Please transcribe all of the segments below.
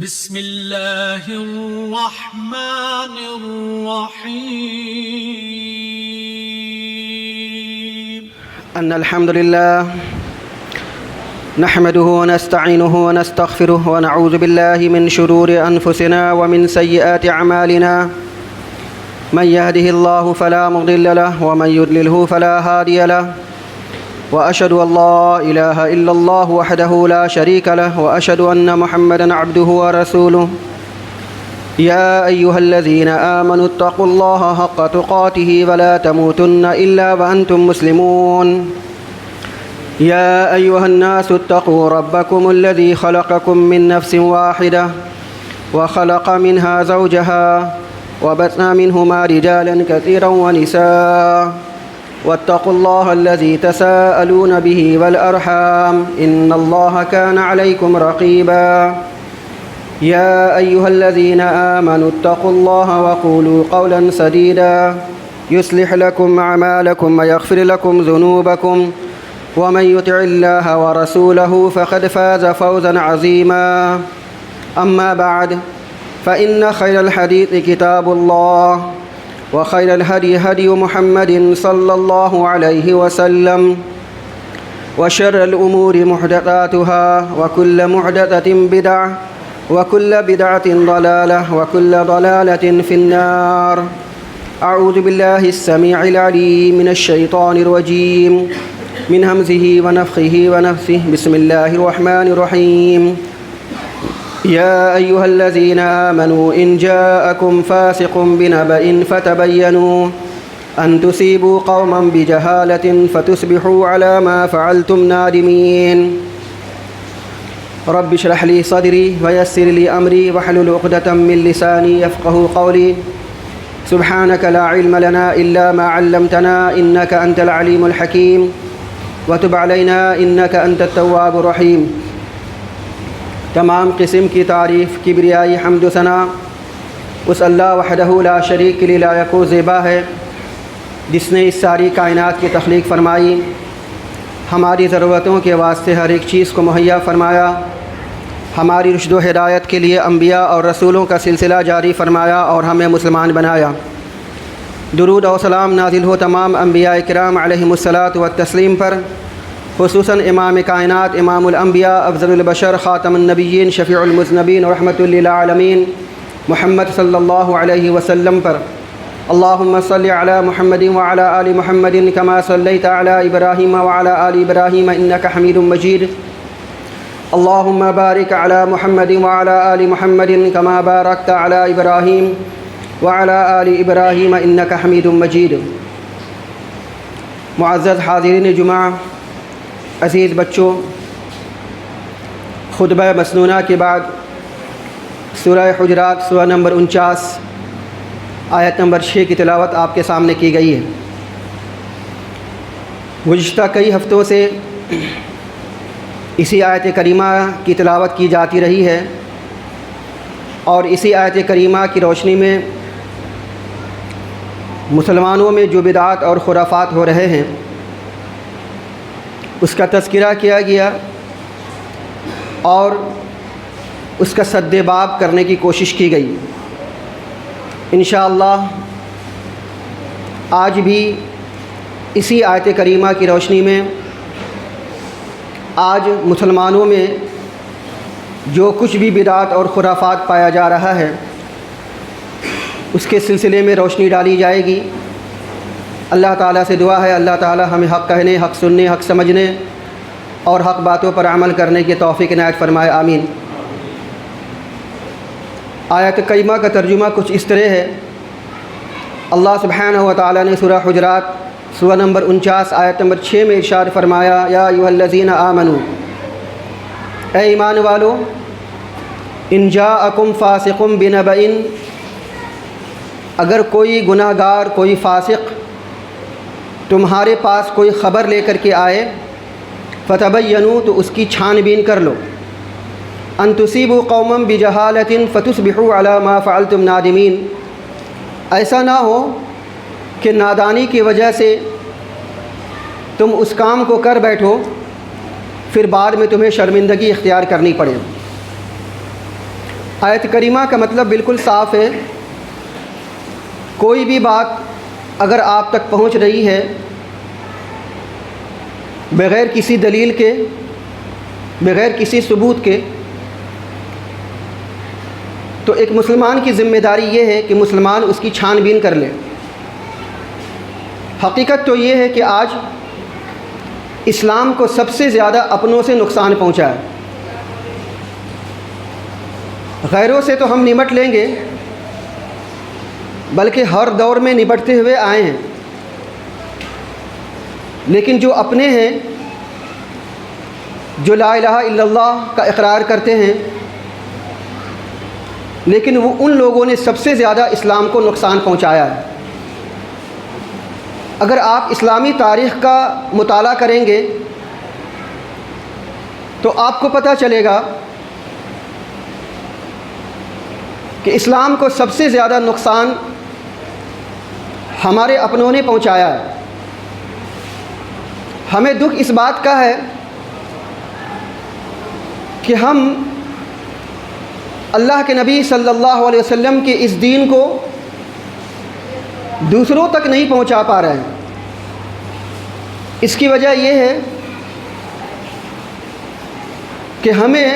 بسم اللہ الرحمن الرحیم ان الحمد للہ نحمده ونستعینه ونستغفره ونعوذ باللہ من شرور انفسنا ومن سیئات اعمالنا من يهده الله فلا مضل له ومن يضلله فلا هادي له وأشهد أن لا إله إلا الله وحده لا شريك له وأشهد أن محمدا عبده ورسوله يا أيها الذين آمنوا اتقوا الله حق تقاته ولا تموتن إلا وأنتم مسلمون يا أيها الناس اتقوا ربكم الذي خلقكم من نفس واحدة وخلق منها زوجها وبث منهما رجالا كثيرا ونساء واتقوا الله الذي تساءلون به والأرحام إن الله كان عليكم رقيبا يا أيها الذين آمنوا اتقوا الله وقولوا قولا سديدا يصلح لكم أعمالكم ويغفر لكم ذنوبكم ومن يطع الله ورسوله فقد فاز فوزا عظيما أما بعد فإن خير الحديث كتاب الله وخير الهدي هدي محمد صلى الله عليه وسلم وشر الأمور محدثاتها وكل محدثة بدعة وكل بدعة ضلالة وكل ضلالة في النار أعوذ بالله السميع العليم من الشيطان الرجيم من همزه ونفخه ونفثه بسم الله الرحمن الرحيم يا أيها الذين آمنوا إن جاءكم فاسق بنبأ فتبينوا أن تصيبوا قوما بجهالة فتصبحوا على ما فعلتم نادمين رب اشرح لي صدري ويسر لي أمري واحلل عقدة من لساني يفقهوا قولي سبحانك لا علم لنا إلا ما علمتنا إنك أنت العليم الحكيم وتب علينا إنك أنت التواب الرحيم تمام قسم کی تعریف کبریائی حمد و ثنا اس اللہ وحدہ لا شریک کے لیے لائق و زیبا ہے جس نے اس ساری کائنات کی تخلیق فرمائی، ہماری ضرورتوں کے واسطے ہر ایک چیز کو مہیا فرمایا، ہماری رشد و ہدایت کے لیے انبیاء اور رسولوں کا سلسلہ جاری فرمایا اور ہمیں مسلمان بنایا۔ درود و سلام نازل ہو تمام انبیاء کرام علیہم الصلاۃ والتسلیم پر، خصوصاً امام کائنات، امام الانبیاء، افضل البشر، خاتم النبیین، شفیع المذنبین، رحمۃ للعالمین محمد صلی اللہ علیہ وسلم پر۔ اللہم صلی علی محمد وعلی آل محمد کما صلیت علی ابراہیم وعلی آل ابراہیم انک حمید مجید۔ اللہم بارک علی محمد وعلی آل محمد کما بارکت علی ابراہیم وعلی آل ابراہیم انک حمید مجید۔ معزز حاضرین جمعہ، عزیز بچوں، خطبہ مسنونہ کے بعد سورہ حجرات سورہ نمبر 49 آیت نمبر 6 کی تلاوت آپ کے سامنے کی گئی ہے۔ گزشتہ کئی ہفتوں سے اسی آیت کریمہ کی تلاوت کی جاتی رہی ہے اور اسی آیت کریمہ کی روشنی میں مسلمانوں میں جو بدعات اور خرافات ہو رہے ہیں اس کا تذکرہ کیا گیا اور اس کا سد باب کرنے کی کوشش کی گئی۔ انشاءاللہ آج بھی اسی آیت کریمہ کی روشنی میں آج مسلمانوں میں جو کچھ بھی بدعات اور خرافات پایا جا رہا ہے اس کے سلسلے میں روشنی ڈالی جائے گی۔ اللہ تعالیٰ سے دعا ہے اللہ تعالیٰ ہمیں حق کہنے، حق سننے، حق سمجھنے اور حق باتوں پر عمل کرنے کی توفیق عنایت فرمائے، آمین۔ آیت کریمہ کا ترجمہ کچھ اس طرح ہے۔ اللہ سبحانہ و تعالیٰ نے سورہ حجرات سورہ نمبر 49 آیت نمبر 6 میں ارشاد فرمایا، یا ایھا الذین آمنوا، اے ایمان والو، ان جاءکم فاسق بنبأ، اگر کوئی گناہ گار، کوئی فاسق تمہارے پاس کوئی خبر لے کر کے آئے، فتبینوا، تو اس کی چھان بین کر لو، ان تصیبوا قوما بجہالۃ فتصبحوا علی ما فعلتم نادمین، ایسا نہ ہو کہ نادانی کی وجہ سے تم اس کام کو کر بیٹھو پھر بعد میں تمہیں شرمندگی اختیار کرنی پڑے۔ آیت کریمہ کا مطلب بالکل صاف ہے. کوئی بھی بات اگر آپ تک پہنچ رہی ہے بغیر کسی دلیل کے، بغیر کسی ثبوت کے، تو ایک مسلمان کی ذمہ داری یہ ہے کہ مسلمان اس کی چھان بین کر لے. حقیقت تو یہ ہے کہ آج اسلام کو سب سے زیادہ اپنوں سے نقصان پہنچا ہے. غیروں سے تو ہم نمٹ لیں گے، بلکہ ہر دور میں نمٹتے ہوئے آئے ہیں، لیکن جو اپنے ہیں، جو لا الہ الا اللہ کا اقرار کرتے ہیں، لیکن وہ ان لوگوں نے سب سے زیادہ اسلام کو نقصان پہنچایا ہے. اگر آپ اسلامی تاریخ کا مطالعہ کریں گے تو آپ کو پتہ چلے گا کہ اسلام کو سب سے زیادہ نقصان ہمارے اپنوں نے پہنچایا ہے. ہمیں دکھ اس بات کا ہے کہ ہم اللہ کے نبی صلی اللہ علیہ وسلم کے اس دین کو دوسروں تک نہیں پہنچا پا رہے ہیں. اس کی وجہ یہ ہے کہ ہمیں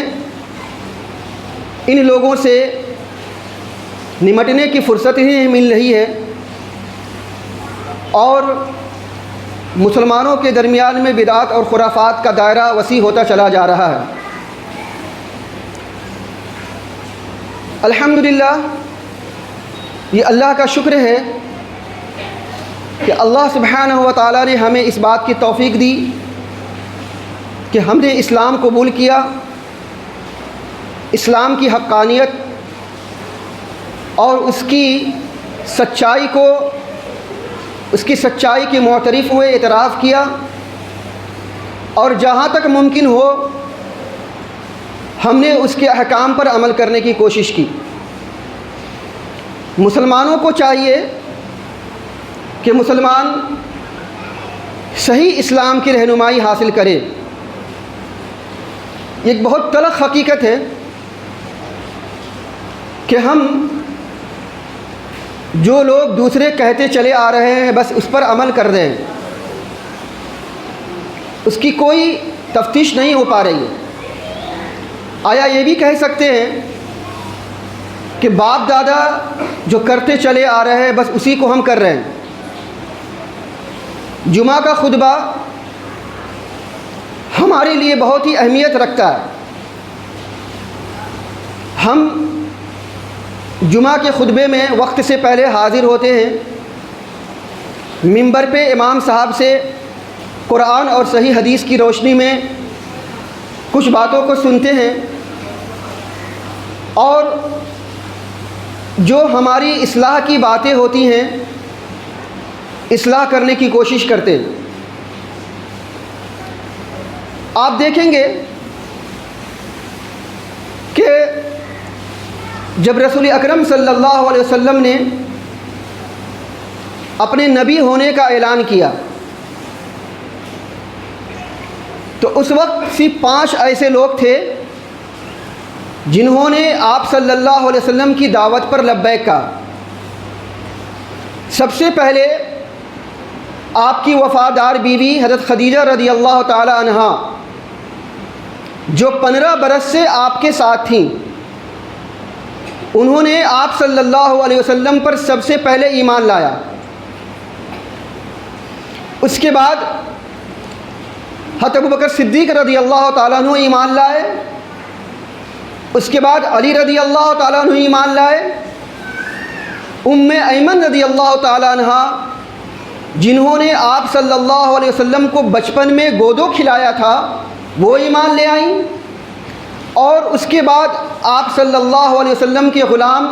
ان لوگوں سے نمٹنے کی فرصت ہی نہیں مل رہی ہے، اور مسلمانوں کے درمیان میں بدعات اور خرافات کا دائرہ وسیع ہوتا چلا جا رہا ہے. الحمدللہ یہ اللہ کا شکر ہے کہ اللہ سبحانہ و تعالیٰ نے ہمیں اس بات کی توفیق دی کہ ہم نے اسلام قبول کیا، اسلام کی حقانیت اور اس کی سچائی کو، اس کی سچائی کے معترف ہوئے، اعتراف کیا، اور جہاں تک ممکن ہو ہم نے اس کے احکام پر عمل کرنے کی کوشش کی. مسلمانوں کو چاہیے کہ مسلمان صحیح اسلام کی رہنمائی حاصل کرے. یہ ایک بہت تلخ حقیقت ہے کہ ہم جو لوگ دوسرے کہتے چلے آ رہے ہیں بس اس پر عمل کر رہے ہیں، اس کی کوئی تفتیش نہیں ہو پا رہی ہے. آیا یہ بھی کہہ سکتے ہیں کہ باپ دادا جو کرتے چلے آ رہے ہیں بس اسی کو ہم کر رہے ہیں؟ جمعہ کا خطبہ ہمارے لیے بہت ہی اہمیت رکھتا ہے. ہم جمعہ کے خطبے میں وقت سے پہلے حاضر ہوتے ہیں، منبر پہ امام صاحب سے قرآن اور صحیح حدیث کی روشنی میں کچھ باتوں کو سنتے ہیں، اور جو ہماری اصلاح کی باتیں ہوتی ہیں اصلاح کرنے کی کوشش کرتے ہیں. آپ دیکھیں گے کہ جب رسول اکرم صلی اللہ علیہ وسلم نے اپنے نبی ہونے کا اعلان کیا تو اس وقت صرف 5 ایسے لوگ تھے جنہوں نے آپ صلی اللہ علیہ وسلم کی دعوت پر لبیک کہا. سب سے پہلے آپ کی وفادار بیوی حضرت خدیجہ رضی اللہ تعالی عنہا، جو 15 برس سے آپ کے ساتھ تھیں، انہوں نے آپ صلی اللہ علیہ وسلم پر سب سے پہلے ایمان لایا. اس کے بعد حضرت ابوبکر صدیق رضی اللہ تعالیٰ عنہ ایمان لائے. اس کے بعد علی رضی اللہ تعالیٰ عنہ ایمان لائے. ایمن رضی اللہ تعالیٰ عنہ، جنہوں نے آپ صلی اللہ علیہ وسلم کو بچپن میں گودو کھلایا تھا، وہ ایمان لے آئیں. اور اس کے بعد آپ صلی اللہ علیہ وسلم کے غلام،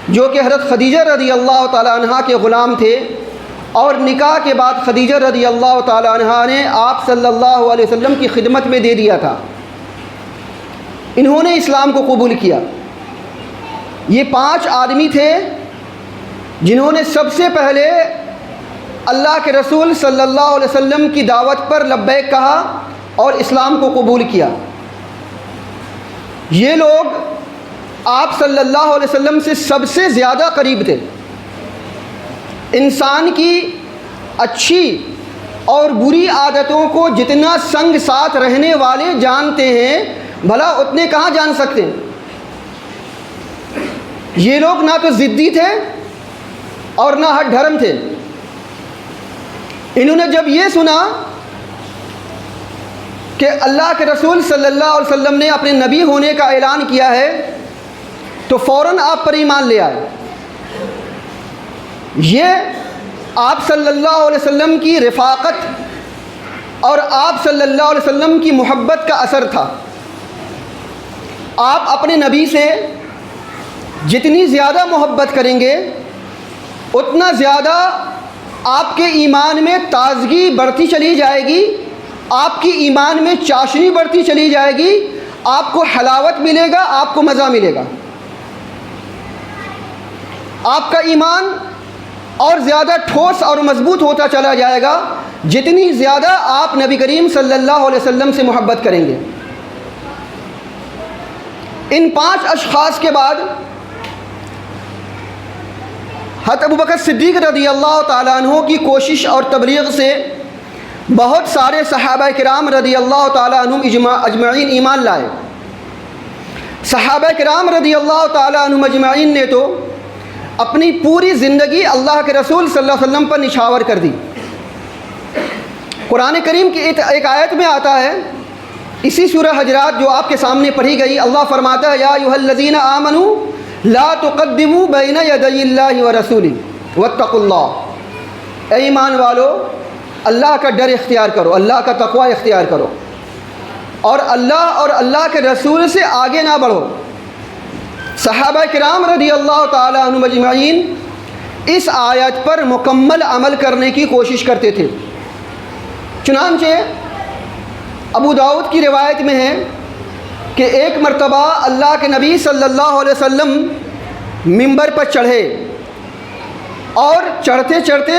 جو کہ حضرت خدیجہ رضی اللہ تعالیٰ عنہ کے غلام تھے، اور نکاح کے بعد خدیجہ رضی اللہ تعالیٰ عنہ نے آپ صلی اللہ علیہ وسلم کی خدمت میں دے دیا تھا، انہوں نے اسلام کو قبول کیا. یہ 5 آدمی تھے جنہوں نے سب سے پہلے اللہ کے رسول صلی اللہ علیہ وسلم کی دعوت پر لبیک کہا اور اسلام کو قبول کیا. یہ لوگ آپ صلی اللہ علیہ وسلم سے سب سے زیادہ قریب تھے۔ انسان کی اچھی اور بری عادتوں کو جتنا سنگ ساتھ رہنے والے جانتے ہیں، بھلا اتنے کہاں جان سکتے ہیں؟ یہ لوگ نہ تو ضدی تھے اور نہ ہٹ دھرم تھے۔ انہوں نے جب یہ سنا کہ اللہ کے رسول صلی اللہ علیہ وسلم نے اپنے نبی ہونے کا اعلان کیا ہے تو فوراً آپ پر ایمان لے آئے۔ یہ آپ صلی اللہ علیہ وسلم کی رفاقت اور آپ صلی اللہ علیہ وسلم کی محبت کا اثر تھا۔ آپ اپنے نبی سے جتنی زیادہ محبت کریں گے اتنا زیادہ آپ کے ایمان میں تازگی بڑھتی چلی جائے گی، آپ کی ایمان میں چاشنی بڑھتی چلی جائے گی، آپ کو حلاوت ملے گا، آپ کو مزہ ملے گا، آپ کا ایمان اور زیادہ ٹھوس اور مضبوط ہوتا چلا جائے گا جتنی زیادہ آپ نبی کریم صلی اللہ علیہ وسلم سے محبت کریں گے۔ ان 5 اشخاص کے بعد حضرت ابوبکر صدیق رضی اللہ تعالیٰ عنہ کی کوشش اور تبلیغ سے بہت سارے صحابہ کرام رضی اللہ تعالیٰ عنہم اجمعین ایمان لائے۔ صحابہ کرام رضی اللہ تعالیٰ عنہم اجمعین نے تو اپنی پوری زندگی اللہ کے رسول صلی اللہ علیہ وسلم پر نچھاور کر دی۔ قرآن کریم کی ایک آیت میں آتا ہے، اسی سورہ حجرات جو آپ کے سامنے پڑھی گئی، اللہ فرماتا ہے یا ایھا الذین آمنوا لا تقدموا بین یدی اللہ ورسولہ واتقوا اللہ۔ اے ایمان والو، اللہ کا ڈر اختیار کرو، اللہ کا تقوی اختیار کرو، اور اللہ اور اللہ کے رسول سے آگے نہ بڑھو۔ صحابہ کرام رضی اللہ تعالیٰ عنہم اجمعین اس آیت پر مکمل عمل کرنے کی کوشش کرتے تھے۔ چنانچہ ابو داؤد کی روایت میں ہے کہ ایک مرتبہ اللہ کے نبی صلی اللہ علیہ وسلم منبر پر چڑھے، اور چڑھتے چڑھتے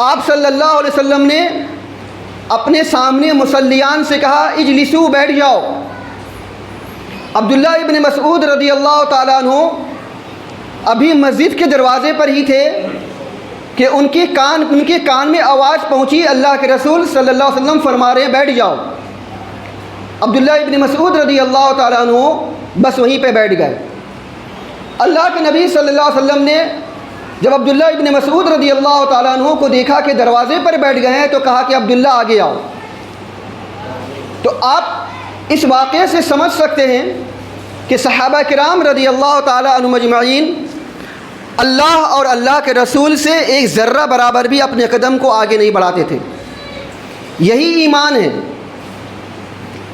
آپ صلی اللہ علیہ وسلم نے اپنے سامنے مصلیان سے کہا اجلسوا، بیٹھ جاؤ۔ عبداللہ ابن مسعود رضی اللہ تعالیٰ عنہ ابھی مسجد کے دروازے پر ہی تھے کہ ان کے کان میں آواز پہنچی، اللہ کے رسول صلی اللہ علیہ وسلم فرما رہے ہیں بیٹھ جاؤ۔ عبداللہ ابن مسعود رضی اللہ تعالیٰ عنہ بس وہیں پہ بیٹھ گئے۔ اللہ کے نبی صلی اللہ علیہ وسلم نے جب عبداللہ ابن مسعود رضی اللہ تعالیٰ عنہ کو دیکھا کہ دروازے پر بیٹھ گئے ہیں تو کہا کہ عبداللہ آگے آؤ۔ تو آپ اس واقعے سے سمجھ سکتے ہیں کہ صحابہ کرام رضی اللہ تعالیٰ عنہم اجمعین اللہ اور اللہ کے رسول سے ایک ذرہ برابر بھی اپنے قدم کو آگے نہیں بڑھاتے تھے۔ یہی ایمان ہے،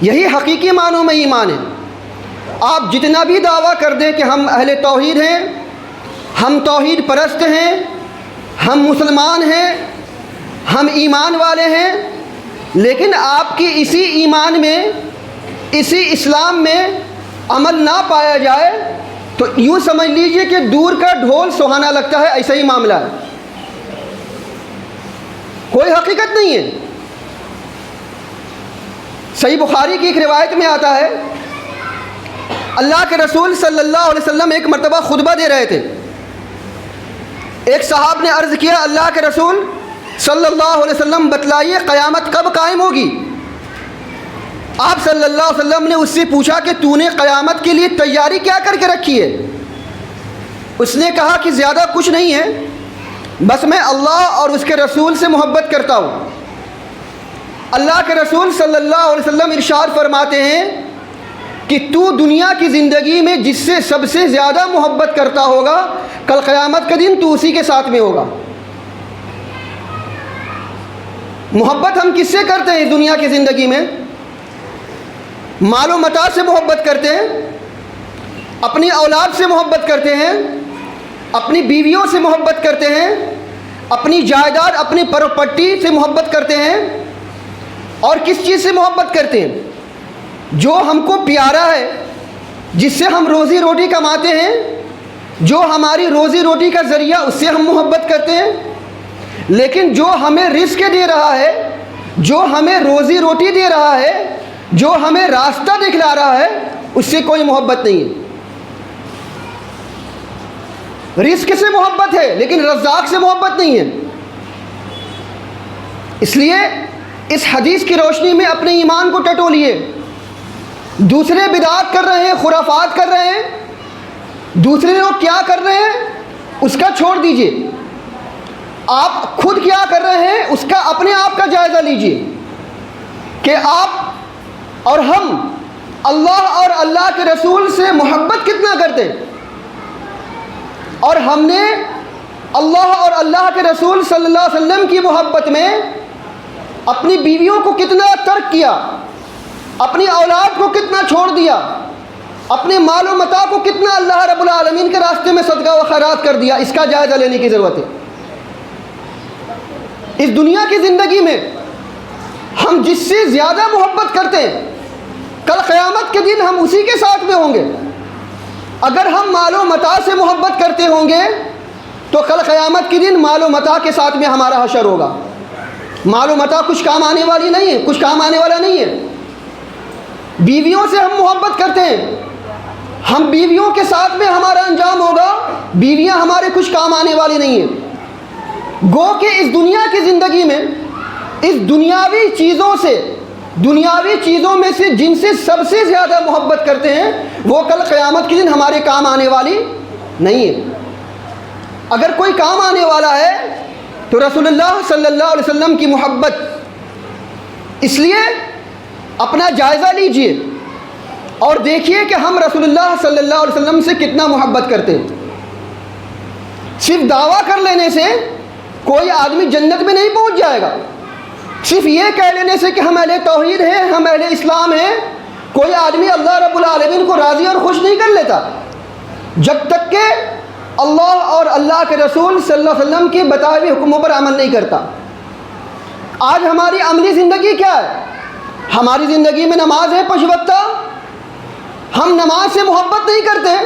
یہی حقیقی معنوں میں ایمان ہے۔ آپ جتنا بھی دعویٰ کر دیں کہ ہم اہل توحید ہیں، ہم توحید پرست ہیں، ہم مسلمان ہیں، ہم ایمان والے ہیں، لیکن آپ کی اسی ایمان میں، اسی اسلام میں عمل نہ پایا جائے تو یوں سمجھ لیجئے کہ دور کا ڈھول سہانا لگتا ہے، ایسا ہی معاملہ ہے، کوئی حقیقت نہیں ہے۔ صحیح بخاری کی ایک روایت میں آتا ہے، اللہ کے رسول صلی اللہ علیہ وسلم ایک مرتبہ خطبہ دے رہے تھے۔ ایک صحابی نے عرض کیا اللہ کے رسول صلی اللہ علیہ وسلم بتلائیے قیامت کب قائم ہوگی؟ آپ صلی اللہ علیہ وسلم نے اس سے پوچھا کہ تو نے قیامت کے لیے تیاری کیا کر کے رکھی ہے؟ اس نے کہا کہ زیادہ کچھ نہیں ہے، بس میں اللہ اور اس کے رسول سے محبت کرتا ہوں۔ اللہ کے رسول صلی اللہ علیہ وسلم ارشاد فرماتے ہیں کہ تو دنیا کی زندگی میں جس سے سب سے زیادہ محبت کرتا ہوگا کل قیامت کے دن تو اسی کے ساتھ میں ہوگا۔ محبت ہم کس سے کرتے ہیں دنیا کی زندگی میں؟ مال و متاع سے محبت کرتے ہیں، اپنی اولاد سے محبت کرتے ہیں، اپنی بیویوں سے محبت کرتے ہیں، اپنی جائیداد اپنی پراپرٹی سے محبت کرتے ہیں، اور کس چیز سے محبت کرتے ہیں؟ جو ہم کو پیارا ہے، جس سے ہم روزی روٹی کماتے ہیں، جو ہماری روزی روٹی کا ذریعہ، اس سے ہم محبت کرتے ہیں۔ لیکن جو ہمیں رزق دے رہا ہے، جو ہمیں روزی روٹی دے رہا ہے، جو ہمیں راستہ دکھلا رہا ہے، اس سے کوئی محبت نہیں ہے۔ رزق سے محبت ہے لیکن رزاق سے محبت نہیں ہے۔ اس لیے اس حدیث کی روشنی میں اپنے ایمان کو ٹٹولیے۔ دوسرے بدعات کر رہے ہیں، خرافات کر رہے ہیں، دوسرے لوگ کیا کر رہے ہیں اس کا چھوڑ دیجئے، آپ خود کیا کر رہے ہیں اس کا اپنے آپ کا جائزہ لیجئے کہ آپ اور ہم اللہ اور اللہ کے رسول سے محبت کتنا کرتے ہیں، اور ہم نے اللہ اور اللہ کے رسول صلی اللہ علیہ وسلم کی محبت میں اپنی بیویوں کو کتنا ترک کیا، اپنی اولاد کو کتنا چھوڑ دیا، اپنے مال و متاع کو کتنا اللہ رب العالمین کے راستے میں صدقہ و خیرات کر دیا، اس کا جائزہ لینے کی ضرورت ہے۔ اس دنیا کی زندگی میں ہم جس سے زیادہ محبت کرتے ہیں کل قیامت کے دن ہم اسی کے ساتھ میں ہوں گے۔ اگر ہم مال و متاع سے محبت کرتے ہوں گے تو کل قیامت کے دن مال و متاع کے ساتھ میں ہمارا حشر ہوگا۔ مال و متاع کچھ کام آنے والی نہیں ہے، کچھ کام آنے والا نہیں ہے۔ بیویوں سے ہم محبت کرتے ہیں، ہم بیویوں کے ساتھ میں ہمارا انجام ہوگا، بیویاں ہمارے کچھ کام آنے والی نہیں ہیں۔ گو کہ اس دنیا کی زندگی میں اس دنیاوی چیزوں میں سے جن سے سب سے زیادہ محبت کرتے ہیں وہ کل قیامت کے دن ہمارے کام آنے والی نہیں ہے۔ اگر کوئی کام آنے والا ہے تو رسول اللہ صلی اللہ علیہ وسلم کی محبت۔ اس لیے اپنا جائزہ لیجئے اور دیکھیے کہ ہم رسول اللہ صلی اللہ علیہ وسلم سے کتنا محبت کرتے ہیں۔ صرف دعویٰ کر لینے سے کوئی آدمی جنت میں نہیں پہنچ جائے گا، صرف یہ کہہ لینے سے کہ ہم اہل توحید ہیں، ہم اہل اسلام ہیں، کوئی آدمی اللہ رب العالمین کو راضی اور خوش نہیں کر لیتا جب تک کہ اللہ اور اللہ کے رسول صلی اللہ علیہ وسلم کے بتائے ہوئے حکموں پر عمل نہیں کرتا۔ آج ہماری عملی زندگی کیا ہے؟ ہماری زندگی میں نماز ہے 5 وقتہ، ہم نماز سے محبت نہیں کرتے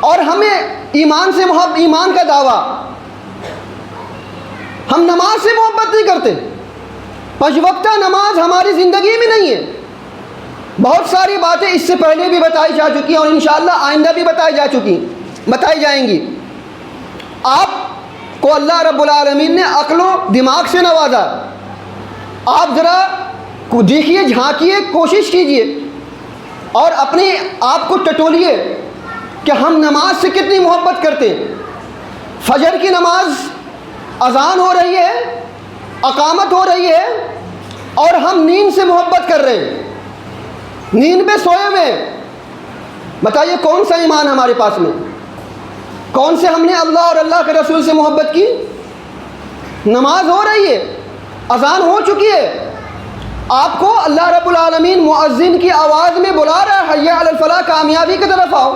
اور ہمیں ایمان کا دعویٰ، ہم نماز سے محبت نہیں کرتے، 5 وقتہ نماز ہماری زندگی میں نہیں ہے۔ بہت ساری باتیں اس سے پہلے بھی بتائی جا چکی ہیں اور انشاءاللہ آئندہ بھی بتائی جائیں گی۔ آپ کو اللہ رب العالمین نے عقل و دماغ سے نوازا، آپ ذرا دیکھیے، جھانکیے، کوشش کیجئے اور اپنے آپ کو ٹٹولیے کہ ہم نماز سے کتنی محبت کرتے ہیں۔ فجر کی نماز اذان ہو رہی ہے، اقامت ہو رہی ہے اور ہم نیند سے محبت کر رہے ہیں، نیند پہ سوئے ہوئے ہیں۔ بتائیے کون سا ایمان ہمارے پاس میں؟ کون سے ہم نے اللہ اور اللہ کے رسول سے محبت کی؟ نماز ہو رہی ہے، اذان ہو چکی ہے، آپ کو اللہ رب العالمین مؤذن کی آواز میں بلا رہا ہے، حی علی الفلاح، کامیابی کی طرف آؤ۔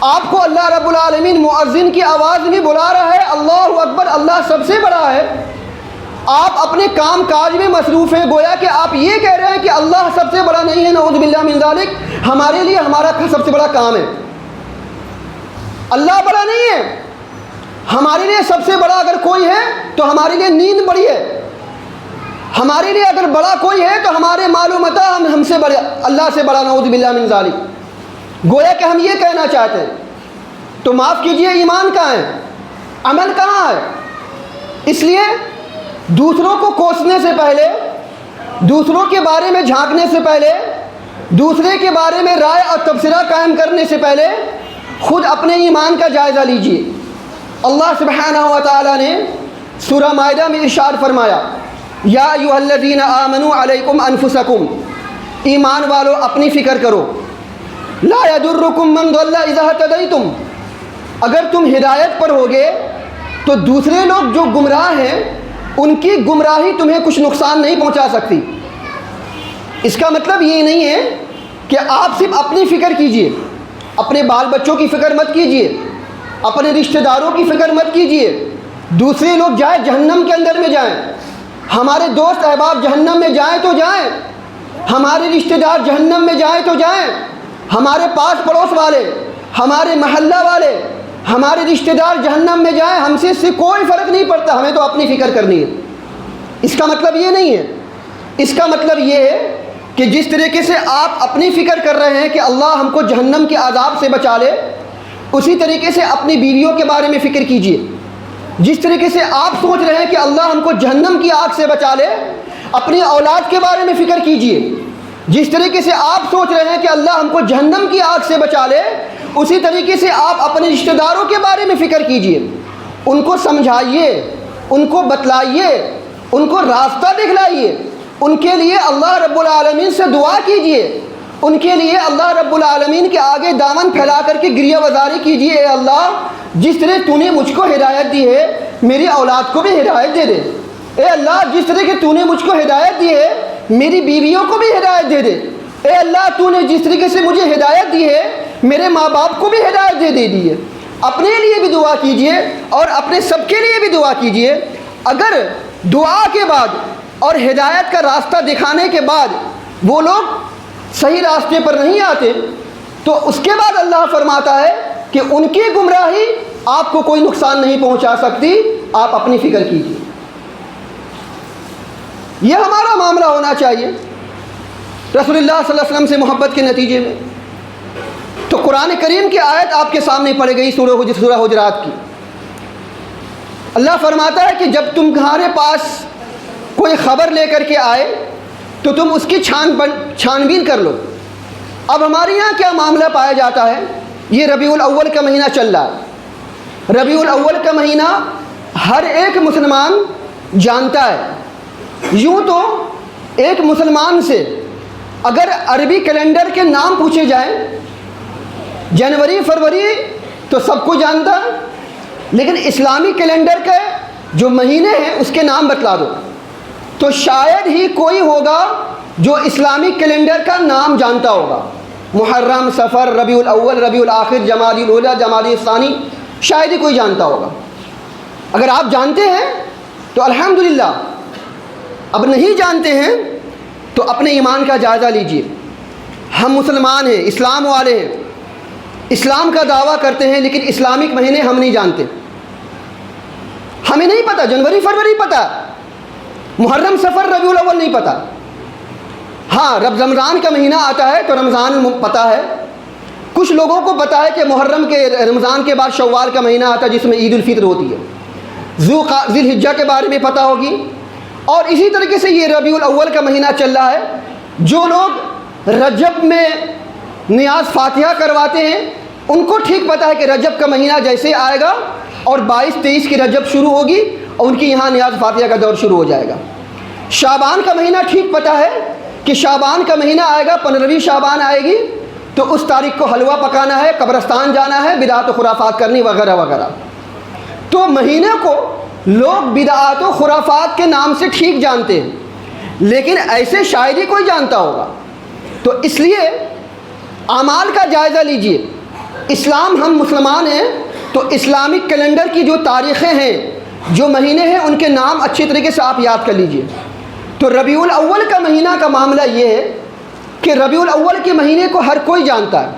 آپ کو اللہ رب العالمین مؤذن کی آواز میں بلا رہا ہے، اللہ اکبر، اللہ سب سے بڑا ہے۔ آپ اپنے کام کاج میں مصروف ہیں، گویا کہ آپ یہ کہہ رہے ہیں کہ اللہ سب سے بڑا نہیں ہے، نعوذ باللہ من ذالک، ہمارے لیے ہمارا سب سے بڑا کام ہے۔ اللہ بڑا نہیں ہے، ہمارے لیے سب سے بڑا اگر کوئی ہے تو ہمارے لیے نیند بڑی ہے، ہمارے لیے اگر بڑا کوئی ہے تو ہمارے مال و متاع ہم سے بڑے، اللہ سے بڑا، نعوذ باللہ من ذالک۔ گویا کہ ہم یہ کہنا چاہتے ہیں۔ تو معاف کیجئے، ایمان کہاں ہے؟ عمل کہاں ہے؟ اس لیے دوسروں کو کوسنے سے پہلے، دوسروں کے بارے میں جھانکنے سے پہلے، دوسرے کے بارے میں رائے اور تبصرہ قائم کرنے سے پہلے خود اپنے ایمان کا جائزہ لیجئے۔ اللہ سبحانہ و تعالیٰ نے سورہ مائدہ میں ارشاد فرمایا، یا ایھا الذین آمنوا علیکم انفسکم، ایمان والو اپنی فکر کرو، لا یضرکم من ضل اذا اہتدیتم، اگر تم ہدایت پر ہوگے تو دوسرے لوگ جو گمراہ ہیں ان کی گمراہی تمہیں کچھ نقصان نہیں پہنچا سکتی۔ اس کا مطلب یہ نہیں ہے کہ آپ صرف اپنی فکر کیجئے، اپنے بال بچوں کی فکر مت کیجئے، اپنے رشتہ داروں کی فکر مت کیجئے، دوسرے لوگ جائیں جہنم کے اندر میں جائیں، ہمارے دوست احباب جہنم میں جائیں تو جائیں، ہمارے رشتہ دار جہنم میں جائیں تو جائیں، ہمارے پاس پڑوس والے، ہمارے محلہ والے، ہمارے رشتہ دار جہنم میں جائیں، ہم سے اس سے کوئی فرق نہیں پڑتا، ہمیں تو اپنی فکر کرنی ہے۔ اس کا مطلب یہ نہیں ہے، اس کا مطلب یہ ہے کہ جس طریقے سے آپ اپنی فکر کر رہے ہیں کہ اللہ ہم کو جہنم کے عذاب سے بچا لے، اسی طریقے سے اپنی بیویوں کے بارے میں فکر کیجئے. جس طریقے سے آپ سوچ رہے ہیں کہ اللہ ہم کو جہنم کی آگ سے بچا لے، اپنی اولاد کے بارے میں فکر کیجئے. جس طریقے سے آپ سوچ رہے ہیں کہ اللہ ہم کو جہنم کی آگ سے بچا لے، اسی طریقے سے آپ اپنے رشتہ داروں کے بارے میں فکر کیجئے. ان کو سمجھائیے، ان کو بتلائیے، ان کو راستہ دکھلائیے. ان کے لیے اللہ رب العالمین سے دعا کیجئے. ان کے لیے اللہ رب العالمین کے آگے دامن پھیلا کر کے گریہ وزاری کیجئے. اے اللہ، جس طرح تو نے مجھ کو ہدایت دی ہے میری اولاد کو بھی ہدایت دے دے. اے اللہ، جس طرح کہ تو نے مجھ کو ہدایت دی ہے میری بیویوں کو بھی ہدایت دے دے. اے اللہ، تو نے جس طریقے سے مجھے ہدایت دی ہے میرے ماں باپ کو بھی ہدایت دے دی ہے. اپنے لیے بھی دعا کیجئے اور اپنے سب کے لیے بھی دعا کیجئے. اگر دعا کے بعد اور ہدایت کا راستہ دکھانے کے بعد وہ لوگ صحیح راستے پر نہیں آتے تو اس کے بعد اللہ فرماتا ہے کہ ان کی گمراہی آپ کو کوئی نقصان نہیں پہنچا سکتی، آپ اپنی فکر کیجئے. یہ ہمارا معاملہ ہونا چاہیے رسول اللہ صلی اللہ علیہ وسلم سے محبت کے نتیجے میں. تو قرآن کریم کی آیت آپ کے سامنے پڑ گئی سورہ حجرات کی. اللہ فرماتا ہے کہ جب تمہارے پاس کوئی خبر لے کر کے آئے تو تم اس کی چھان بین کر لو. اب ہمارے یہاں کیا معاملہ پایا جاتا ہے، یہ ربیع الاول کا مہینہ چل رہا ہے. ربیع الاول کا مہینہ ہر ایک مسلمان جانتا ہے. یوں تو ایک مسلمان سے اگر عربی کیلنڈر کے نام پوچھے جائیں، جنوری فروری تو سب کو جانتا ہے، لیکن اسلامی کیلنڈر کے جو مہینے ہیں اس کے نام بتلا دو تو شاید ہی کوئی ہوگا جو اسلامی کیلنڈر کا نام جانتا ہوگا. محرم، صفر، ربیع الاول، ربیع الاخر، جمادی الاولی، جمادی الثانی، شاید ہی کوئی جانتا ہوگا. اگر آپ جانتے ہیں تو الحمدللہ، اب نہیں جانتے ہیں تو اپنے ایمان کا جائزہ لیجئے. ہم مسلمان ہیں، اسلام والے ہیں، اسلام کا دعویٰ کرتے ہیں، لیکن اسلامک مہینے ہم نہیں جانتے. ہمیں نہیں پتہ، جنوری فروری پتہ، محرم، صفر، ربیع الاول نہیں پتہ. ہاں، رمضان کا مہینہ آتا ہے تو رمضان پتہ ہے. کچھ لوگوں کو پتہ ہے کہ محرم کے رمضان کے بعد شوال کا مہینہ آتا ہے جس میں عید الفطر ہوتی ہے. ذی الحجہ کے بارے میں پتہ ہوگی. اور اسی طریقے سے یہ ربیع الاول کا مہینہ چل رہا ہے. جو لوگ رجب میں نیاز فاتحہ کرواتے ہیں ان کو ٹھیک پتہ ہے کہ رجب کا مہینہ جیسے آئے گا اور 22-23 کی رجب شروع ہوگی اور ان کی یہاں نیاز فاتحہ کا دور شروع ہو جائے گا. شعبان کا مہینہ ٹھیک پتہ ہے کہ شعبان کا مہینہ آئے گا، 15ویں شعبان آئے گی تو اس تاریخ کو حلوہ پکانا ہے، قبرستان جانا ہے، بدعات و خرافات کرنی وغیرہ وغیرہ. تو مہینے کو لوگ بدعات و خرافات کے نام سے ٹھیک جانتے ہیں، لیکن ایسے شاید ہی کوئی جانتا ہوگا. تو اس لیے اعمال کا جائزہ لیجئے. اسلام، ہم مسلمان ہیں تو اسلامک کیلنڈر کی جو تاریخیں ہیں، جو مہینے ہیں، ان کے نام اچھی طریقے سے آپ یاد کر لیجئے. تو ربیع الاول کا مہینہ کا معاملہ یہ ہے کہ ربیع الاول کے مہینے کو ہر کوئی جانتا ہے،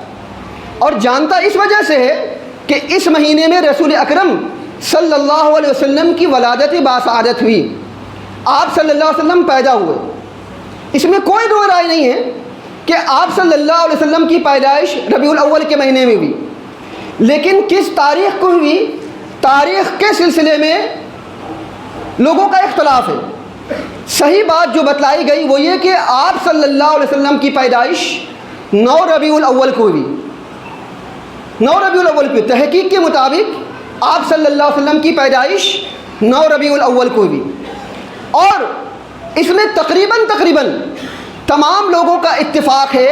اور جانتا اس وجہ سے ہے کہ اس مہینے میں رسول اکرم صلی اللہ علیہ وسلم کی ولادت باسعادت ہوئی. آپ صلی اللہ علیہ وسلم پیدا ہوئے. اس میں کوئی دو رائے نہیں ہے کہ آپ صلی اللہ علیہ وسلم کی پیدائش ربیع الاول کے مہینے میں ہوئی، لیکن کس تاریخ کو ہوئی، تاریخ کے سلسلے میں لوگوں کا اختلاف ہے. صحیح بات جو بتلائی گئی وہ یہ کہ آپ صلی اللہ علیہ وسلم کی پیدائش 9 ربیع الاول کو ہوئی. 9 ربیع الاول کو تحقیق کے مطابق آپ صلی اللہ علیہ وسلم کی پیدائش 9 ربیع الاول کو ہوئی. اور اس میں تقریباً تمام لوگوں کا اتفاق ہے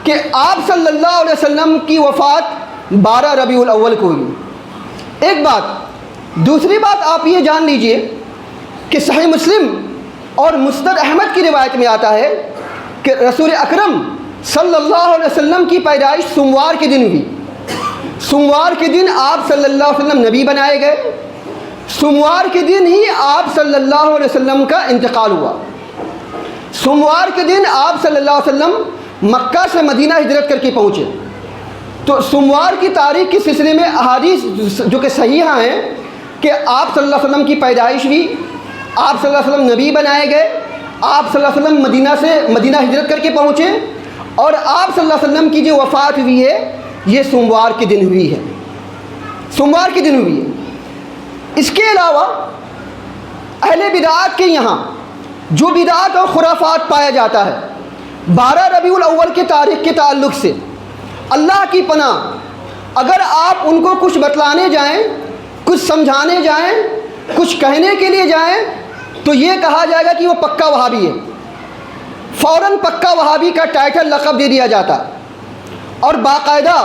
کہ آپ صلی اللہ علیہ وسلم کی وفات 12 ربیع الاول کو ہوئی. ایک بات. دوسری بات آپ یہ جان لیجئے کہ صحیح مسلم اور مسند احمد کی روایت میں آتا ہے کہ رسول اکرم صلی اللہ علیہ وسلم کی پیدائش سوموار کے دن ہوئی. سوموار کے دن آپ صلی اللہ علیہ وسلم نبی بنائے گئے. سوموار کے دن ہی آپ صلی اللہ علیہ وسلم کا انتقال ہوا. سوموار کے دن آپ صلی اللہ علیہ وسلم مکہ سے مدینہ ہجرت کر کے پہنچے. تو سوموار کی تاریخ کے سلسلے میں احادیث جو کہ صحیحہ ہیں کہ آپ صلی اللہ علیہ وسلم کی پیدائش ہوئی، آپ صلی اللہ علیہ وسلم نبی بنائے گئے، آپ صلی اللہ علیہ وسلم مدینہ سے مدینہ ہجرت کر کے پہنچے، اور آپ صلی اللہ علیہ وسلم کی جو وفات ہوئی ہے یہ سوموار کے دن ہوئی ہے. سوموار کے دن ہوئی ہے۔ اس کے علاوہ اہل بدعات کے یہاں جو بدعات اور خرافات پایا جاتا ہے 12 ربیع الاول کے تاریخ کے تعلق سے، اللہ کی پناہ اگر آپ ان کو کچھ بتلانے جائیں، کچھ سمجھانے جائیں، کچھ کہنے کے لیے جائیں تو یہ کہا جائے گا کہ وہ پکا وہابی ہے، فوراً پکا وہابی کا ٹائٹل لقب دے دیا جاتا ہے، اور باقاعدہ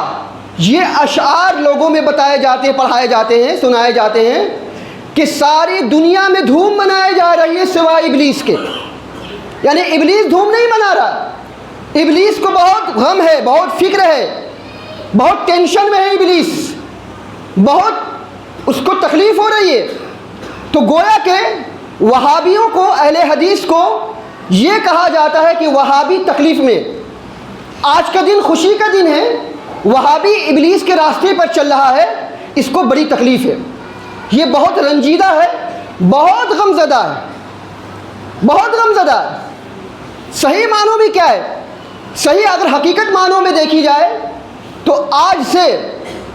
یہ اشعار لوگوں میں بتائے جاتے ہیں، پڑھائے جاتے ہیں، سنائے جاتے ہیں کہ ساری دنیا میں دھوم منائی جا رہی ہے سوائے ابلیس کے۔ یعنی ابلیس دھوم نہیں منا رہا، ابلیس کو بہت غم ہے، بہت فکر ہے، بہت ٹینشن میں ہے ابلیس، بہت اس کو تکلیف ہو رہی ہے۔ تو گویا کہ وہابیوں کو، اہل حدیث کو یہ کہا جاتا ہے کہ وہابی تکلیف میں۔ آج کا دن خوشی کا دن ہے، وہابی ابلیس کے راستے پر چل رہا ہے، اس کو بڑی تکلیف ہے، یہ بہت رنجیدہ ہے، بہت غمزدہ ہے، بہت غمزدہ ہے۔ صحیح معنوں میں کیا ہے؟ صحیح اگر حقیقت معنوں میں دیکھی جائے تو آج سے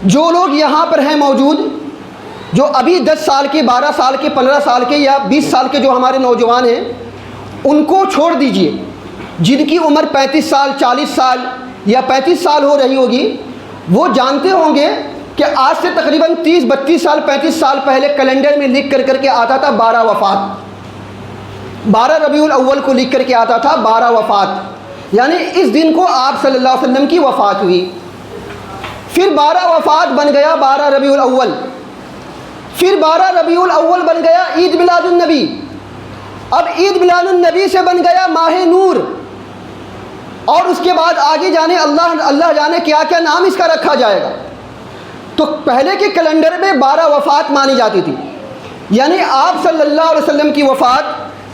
جو لوگ یہاں پر ہیں موجود، جو ابھی 10 سال کے، 12 سال کے، 15 سال کے یا 20 سال کے جو ہمارے نوجوان ہیں، ان کو چھوڑ دیجئے۔ جن کی عمر 35 سال، 40 سال یا 35 سال ہو رہی ہوگی، وہ جانتے ہوں گے کہ آج سے تقریباً 30، 32 سال، 35 سال پہلے کیلنڈر میں لکھ کر کے آتا تھا 12 وفات، 12 ربیع الاول کو لکھ کر کے آتا تھا 12 وفات، یعنی اس دن کو آپ صلی اللہ علیہ وسلم کی وفات ہوئی۔ پھر 12 وفات بن گیا 12 ربیع الاول، پھر 12 ربیع الاول بن گیا عید میلاد النبی، اب عید میلاد النبی سے بن گیا ماہ نور، اور اس کے بعد آگے جانے اللہ جانے کیا کیا نام اس کا رکھا جائے گا۔ تو پہلے کے کیلنڈر میں 12 وفات مانی جاتی تھی، یعنی آپ صلی اللہ علیہ وسلم کی وفات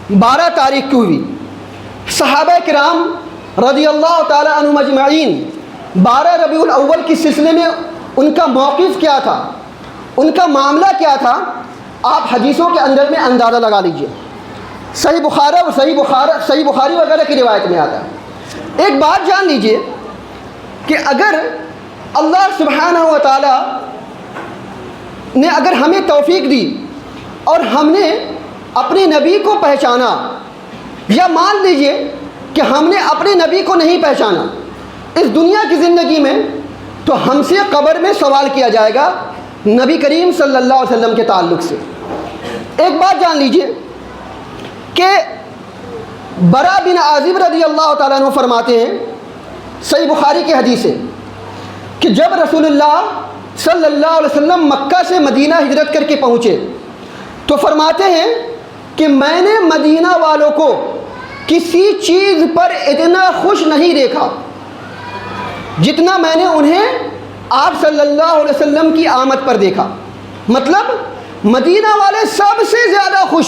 12 تاریخ کو ہوئی۔ صحابہ کرام رضی اللہ تعالی عنہم اجمعین 12 ربیع الاول کے سلسلے میں ان کا موقف کیا تھا، ان کا معاملہ کیا تھا، آپ حدیثوں کے اندر میں اندازہ لگا لیجئے۔ صحیح بخاری وغیرہ کی روایت میں آتا ہے۔ ایک بات جان لیجئے کہ اگر اللہ سبحانہ و تعالی نے اگر ہمیں توفیق دی اور ہم نے اپنے نبی کو پہچانا، یا مان لیجئے کہ ہم نے اپنے نبی کو نہیں پہچانا اس دنیا کی زندگی میں، تو ہم سے قبر میں سوال کیا جائے گا نبی کریم صلی اللہ علیہ وسلم کے تعلق سے۔ ایک بات جان لیجئے کہ برا بن عازب رضی اللہ تعالیٰ عنہ فرماتے ہیں، صحیح بخاری کی حدیث ہے، کہ جب رسول اللہ صلی اللہ علیہ وسلم مکہ سے مدینہ ہجرت کر کے پہنچے تو فرماتے ہیں کہ میں نے مدینہ والوں کو کسی چیز پر اتنا خوش نہیں دیکھا جتنا میں نے انہیں آپ صلی اللہ علیہ وسلم کی آمد پر دیکھا۔ مطلب مدینہ والے سب سے زیادہ خوش،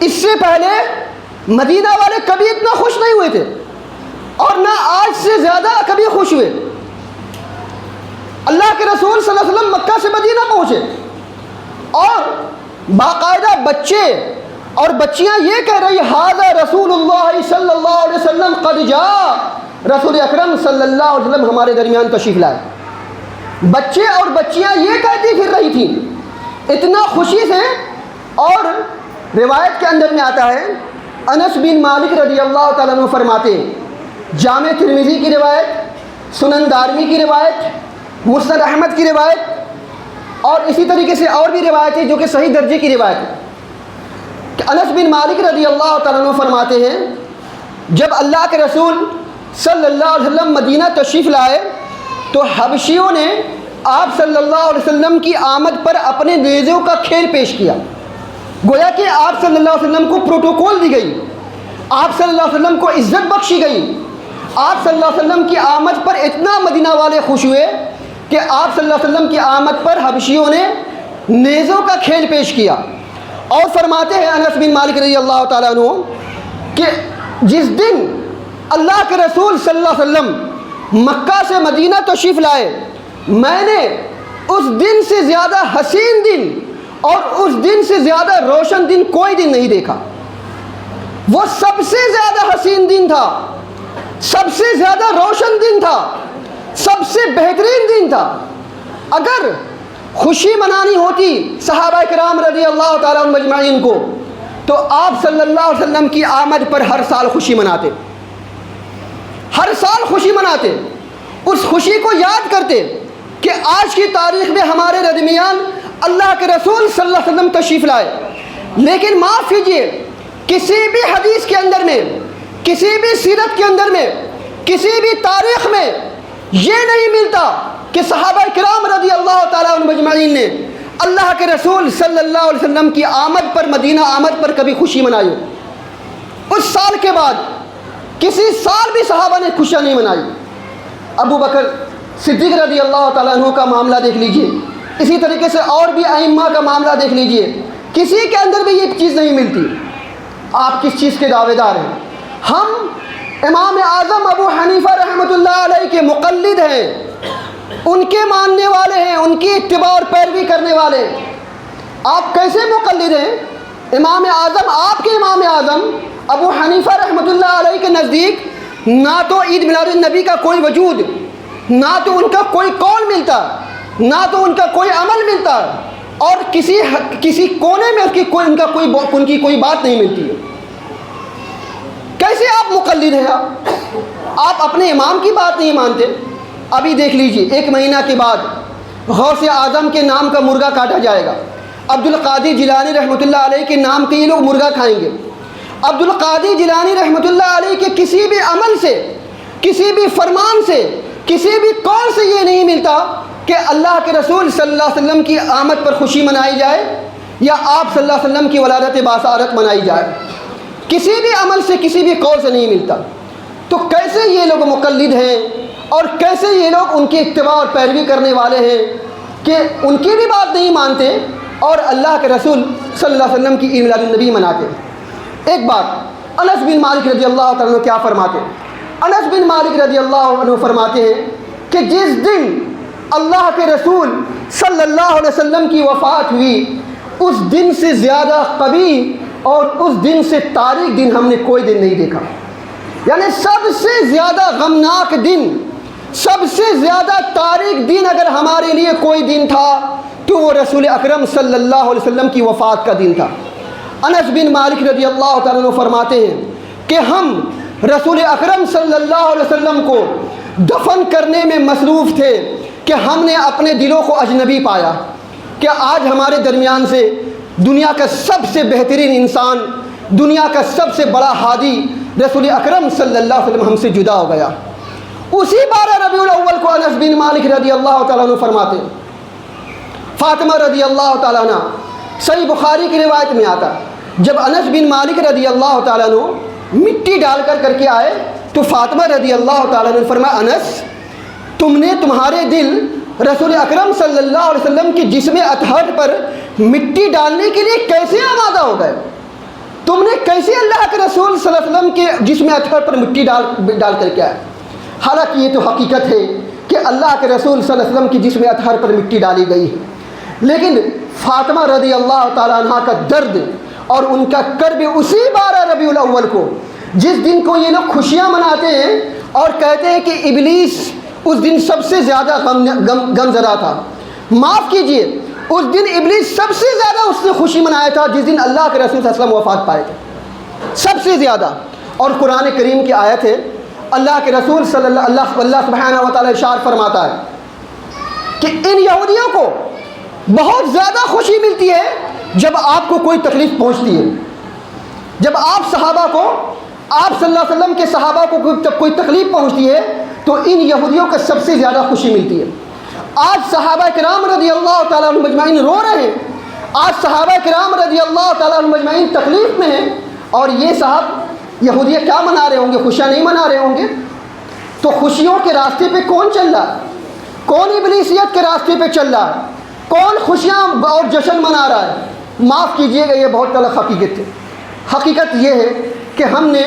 اس سے پہلے مدینہ والے کبھی اتنا خوش نہیں ہوئے تھے اور نہ آج سے زیادہ کبھی خوش ہوئے۔ اللہ کے رسول صلی اللہ علیہ وسلم مکہ سے مدینہ پہنچے اور باقاعدہ بچے اور بچیاں یہ کہہ رہی ھذا رسول اللہ صلی اللہ علیہ وسلم قد جاء، رسول اکرم صلی اللہ علیہ وسلم ہمارے درمیان تشریف لائے۔ بچے اور بچیاں یہ کہتی پھر رہی تھیں اتنا خوشی سے۔ اور روایت کے اندر میں آتا ہے، انس بن مالک رضی اللہ تعالیٰ عنہ فرماتے ہیں، جامع ترمذی کی روایت، سنن دارمی کی روایت، مسند احمد کی روایت، اور اسی طریقے سے اور بھی روایتیں جو کہ صحیح درجے کی روایت ہے، کہ انس بن مالک رضی اللہ تعالیٰ عنہ فرماتے ہیں جب اللہ کے رسول صلی اللہ علیہ وسلم مدینہ تشریف لائے تو حبشیوں نے آپ صلی اللہ علیہ وسلم کی آمد پر اپنے نیزوں کا کھیل پیش کیا، گویا کہ آپ صلی اللہ علیہ وسلم کو پروٹوکول دی گئی، آپ صلی اللہ علیہ وسلم کو عزت بخشی گئی۔ آپ صلی اللہ علیہ وسلم کی آمد پر اتنا مدینہ والے خوش ہوئے کہ آپ صلی اللہ علیہ وسلم کی آمد پر حبشیوں نے نیزوں کا کھیل پیش کیا۔ اور فرماتے ہیں انس بن مالک رضی اللہ تعالیٰ عنہ کہ جس دن اللہ کے رسول صلی اللہ علیہ وسلم مکہ سے مدینہ تشریف لائے، میں نے اس دن سے زیادہ حسین دن اور اس دن سے زیادہ روشن دن کوئی دن نہیں دیکھا۔ وہ سب سے زیادہ حسین دن تھا، سب سے زیادہ روشن دن تھا، سب سے بہترین دن تھا۔ اگر خوشی منانی ہوتی صحابہ کرام رضی اللہ تعالیٰ عنہم مجمعین کو، تو آپ صلی اللہ علیہ وسلم کی آمد پر ہر سال خوشی مناتے، ہر سال خوشی مناتے، اس خوشی کو یاد کرتے کہ آج کی تاریخ میں ہمارے درمیان اللہ کے رسول صلی اللہ علیہ وسلم تشریف لائے، لیکن معاف کیجیے کسی بھی حدیث کے اندر میں، کسی بھی سیرت کے اندر میں، کسی بھی تاریخ میں یہ نہیں ملتا کہ صحابہ کرام رضی اللہ تعالیٰ عنہم مجمعین نے اللہ کے رسول صلی اللہ علیہ وسلم کی آمد پر، مدینہ آمد پر کبھی خوشی منائی ہو۔ اس سال کے بعد کسی سال بھی صحابہ نے خوشیاں نہیں منائی۔ ابو بکر صدیق رضی اللہ تعالیٰ عنہ کا معاملہ دیکھ لیجئے، اسی طریقے سے اور بھی ائمہ کا معاملہ دیکھ لیجئے، کسی کے اندر بھی یہ چیز نہیں ملتی۔ آپ کس چیز کے دعوے دار ہیں؟ ہم امام اعظم ابو حنیفہ رحمۃ اللہ علیہ کے مقلد ہیں، ان کے ماننے والے ہیں، ان کی اتباع اور پیروی کرنے والے۔ آپ کیسے مقلد ہیں؟ امام اعظم، آپ کے امام اعظم ابو حنیفہ رحمۃ اللہ علیہ کے نزدیک نہ تو عید میلاد النبی کا کوئی وجود، نہ تو ان کا کوئی قول ملتا، نہ تو ان کا کوئی عمل ملتا، اور کسی کونے میں ان کی کوئی بات نہیں ملتی ہے۔ کیسے آپ مقلد ہیں؟ آپ اپنے امام کی بات نہیں مانتے۔ ابھی دیکھ لیجئے 1 مہینہ کے بعد غوث اعظم کے نام کا مرغا کاٹا جائے گا، عبد القادر جیلانی رحمۃ اللہ علیہ کے نام کے یہ لوگ مرغا کھائیں گے۔ عبد القادر جیلانی رحمۃ اللہ علیہ کے کسی بھی عمل سے، کسی بھی فرمان سے، کسی بھی قول سے یہ نہیں ملتا کہ اللہ کے رسول صلی اللہ علیہ وسلم کی آمد پر خوشی منائی جائے یا آپ صلی اللہ علیہ وسلم کی ولادت باسارت منائی جائے۔ کسی بھی عمل سے، کسی بھی قول سے نہیں ملتا۔ تو کیسے یہ لوگ مقلد ہیں اور کیسے یہ لوگ ان کی اتباع اور پیروی کرنے والے ہیں کہ ان کی بھی بات نہیں مانتے اور اللہ کے رسول صلی اللہ علیہ وسلم کی عید میلاد النبی مناتے۔ ایک بات انس بن مالک رضی اللہ تعالیٰ عنہ کیا فرماتے ہیں؟ انس بن مالک رضی اللہ عنہ فرماتے ہیں کہ جس دن اللہ کے رسول صلی اللہ علیہ وسلم کی وفات ہوئی، اس دن سے زیادہ قبیح اور اس دن سے تاریک دن ہم نے کوئی دن نہیں دیکھا۔ یعنی سب سے زیادہ غمناک دن، سب سے زیادہ تاریک دن اگر ہمارے لیے کوئی دن تھا تو وہ رسول اکرم صلی اللہ علیہ وسلم کی وفات کا دن تھا۔ انس بن مالک رضی اللہ تعالیٰ عنہ فرماتے ہیں کہ ہم رسول اکرم صلی اللہ علیہ وسلم کو دفن کرنے میں مصروف تھے کہ ہم نے اپنے دلوں کو اجنبی پایا کہ آج ہمارے درمیان سے دنیا کا سب سے بہترین انسان، دنیا کا سب سے بڑا ہادی رسول اکرم صلی اللہ علیہ وسلم ہم سے جدا ہو گیا۔ اسی 12 ربیع الاول کو انس بن مالک رضی اللہ تعالیٰ عنہ فرماتے ہیں، فاطمہ رضی اللہ تعالیٰ عنہ، صحیح بخاری کی روایت میں آتا جب انس بن مالک رضی اللہ تعالیٰ عنہ مٹی ڈال کر کے آئے تو فاطمہ رضی اللہ تعالیٰ عنہ نے فرمایا، انس تمہارے دل رسول اکرم صلی اللہ علیہ وسلم کے جسم اطہر پر مٹی ڈالنے کے لیے کیسے آمادہ ہو گئے؟ تم نے کیسے اللہ کے رسول صلی اللہ علیہ وسلم کے جسم اطہر پر مٹی ڈال کر کے آئے؟ حالانکہ یہ تو حقیقت ہے کہ اللہ کے رسول صلی اللہ علیہ وسلم کی جسم اطہر پر مٹی ڈالی گئی ہے، لیکن فاطمہ رضی اللہ تعالیٰ عنہ کا درد اور ان کا کرب اسی 12 ربیع الاول کو، جس دن کو یہ لوگ خوشیاں مناتے ہیں اور کہتے ہیں کہ ابلیس اس دن سب سے زیادہ غمزدہ تھا۔ معاف کیجئے، اس دن ابلیس سب سے زیادہ اس نے خوشی منایا تھا جس دن اللہ کے رسول صلی اللہ علیہ وسلم وفات پائے تھے، سب سے زیادہ۔ اور قرآن کریم کی آیت ہے، اللہ کے رسول صلی اللہ سبحانہ و تعالیٰ ارشاد فرماتا ہے کہ ان یہودیوں کو بہت زیادہ خوشی ملتی ہے جب آپ کو کوئی تکلیف پہنچتی ہے، جب آپ صحابہ کو، آپ صلی اللہ علیہ وسلم کے صحابہ کو کوئی تکلیف پہنچتی ہے تو ان یہودیوں کو سب سے زیادہ خوشی ملتی ہے۔ آج صحابہ کرام رضی اللہ تعالیٰ عنہ مجمعین رو رہے ہیں، آج صحابہ کرام رضی اللہ تعالیٰ عنہ مجمعین تکلیف میں ہیں، اور یہ صاحب یہودیہ کیا منا رہے ہوں گے؟ خوشیاں نہیں منا رہے ہوں گے۔ تو خوشیوں کے راستے پہ کون چل رہا ہے؟ کون ابلیسیت کے راستے پہ چل رہا ہے؟ کون خوشیاں اور جشن منا رہا ہے؟ معاف کیجئے گا، یہ بہت غلط حقیقت ہے۔ حقیقت یہ ہے کہ ہم نے